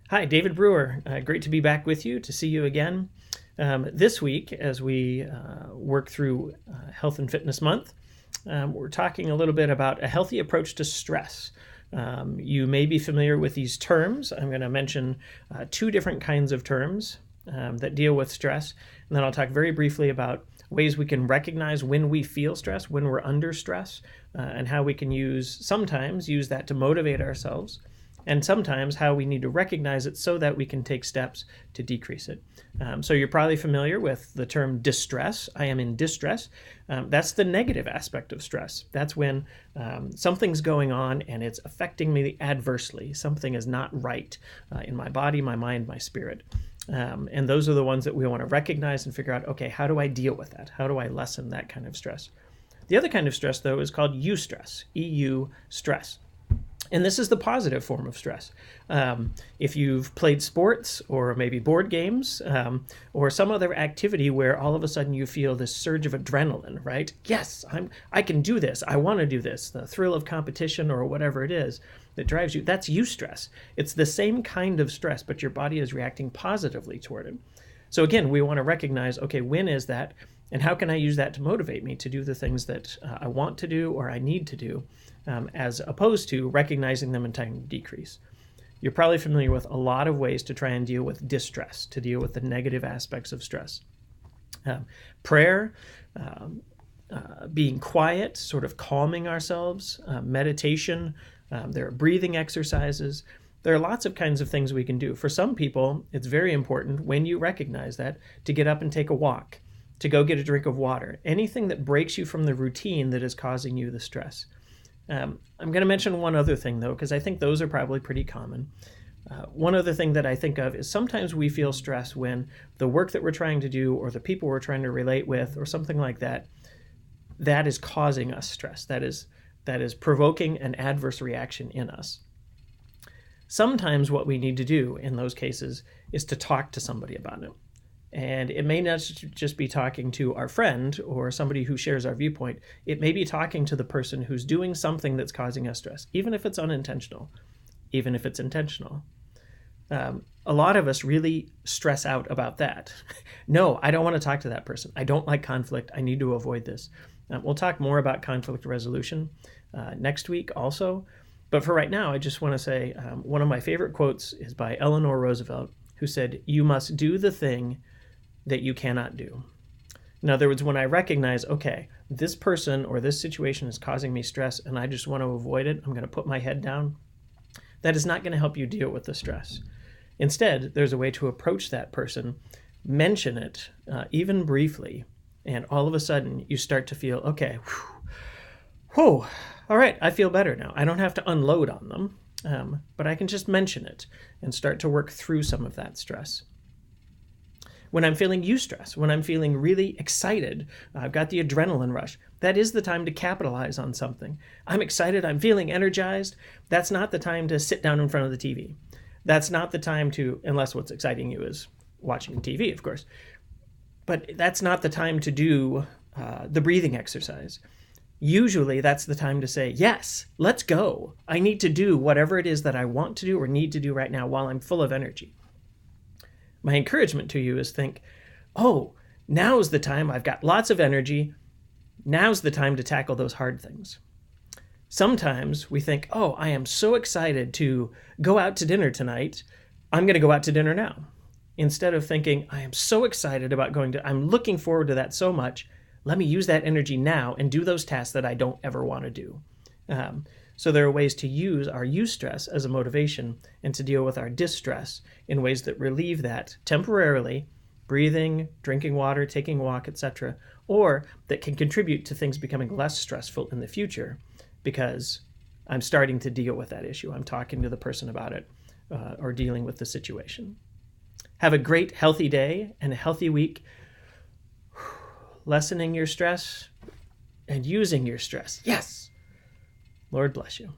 Hi, David Brewer. Great to be back with you, to see you again. This week, as we work through Health and Fitness Month, we're talking a little bit about a healthy approach to stress. You may be familiar with these terms. I'm going to mention two different kinds of terms that deal with stress, and then I'll talk very briefly about ways we can recognize when we feel stress, when we're under stress, and how we can sometimes use that to motivate ourselves, and sometimes how we need to recognize it so that we can take steps to decrease it. So you're probably familiar with the term distress. I am in distress. That's the negative aspect of stress. That's when something's going on and it's affecting me adversely. Something is not right in my body, my mind, my spirit. And those are the ones that we want to recognize and figure out, okay, how do I deal with that? How do I lessen that kind of stress? The other kind of stress, though, is called eustress, EU stress. And this is the positive form of stress. If you've played sports or maybe board games or some other activity where all of a sudden you feel this surge of adrenaline, right? Yes, I can do this. I want to do this. The thrill of competition or whatever it is that drives you, that's eustress. It's the same kind of stress, but your body is reacting positively toward it. So again, we want to recognize, okay, when is that? And how can I use that to motivate me to do the things that I want to do or I need to do, as opposed to recognizing them and trying to decrease? You're probably familiar with a lot of ways to try and deal with distress, to deal with the negative aspects of stress. Prayer, being quiet, sort of calming ourselves, meditation, there are breathing exercises. There are lots of kinds of things we can do. For some people, it's very important when you recognize that to get up and take a walk, to go get a drink of water, anything that breaks you from the routine that is causing you the stress. I'm going to mention one other thing, though, because I think those are probably pretty common. One other thing that I think of is sometimes we feel stress when the work that we're trying to do or the people we're trying to relate with or something like that, that is causing us stress. That is provoking an adverse reaction in us. Sometimes what we need to do in those cases is to talk to somebody about it. And it may not just be talking to our friend or somebody who shares our viewpoint. It may be talking to the person who's doing something that's causing us stress, even if it's unintentional, even if it's intentional. A lot of us really stress out about that. No, I don't want to talk to that person. I don't like conflict. I need to avoid this. We'll talk more about conflict resolution next week also. But for right now, I just want to say one of my favorite quotes is by Eleanor Roosevelt, who said, "You must do the thing that you cannot do." In other words, when I recognize, okay, this person or this situation is causing me stress and I just want to avoid it, I'm going to put my head down. That is not going to help you deal with the stress. Instead, there's a way to approach that person, mention it, even briefly, and all of a sudden you start to feel, okay, whew, all right, I feel better now. I don't have to unload on them, but I can just mention it and start to work through some of that stress. When I'm feeling eustress, when I'm feeling really excited, I've got the adrenaline rush, that is the time to capitalize on something. I'm excited, I'm feeling energized. That's not the time to sit down in front of the TV. That's not the time to, unless what's exciting you is watching TV, of course. But that's not the time to do the breathing exercise. Usually that's the time to say, yes, let's go. I need to do whatever it is that I want to do or need to do right now while I'm full of energy. My encouragement to you is think, oh, now's the time. I've got lots of energy. Now's the time to tackle those hard things. Sometimes we think, oh, I am so excited to go out to dinner tonight. I'm going to go out to dinner now. Instead of thinking, I am so excited about I'm looking forward to that so much. Let me use that energy now and do those tasks that I don't ever want to do. So there are ways to use our eustress as a motivation and to deal with our distress in ways that relieve that temporarily, breathing, drinking water, taking a walk, etc., or that can contribute to things becoming less stressful in the future because I'm starting to deal with that issue. I'm talking to the person about it or dealing with the situation. Have a great, healthy day and a healthy week, lessening your stress and using your stress. Yes! Lord bless you.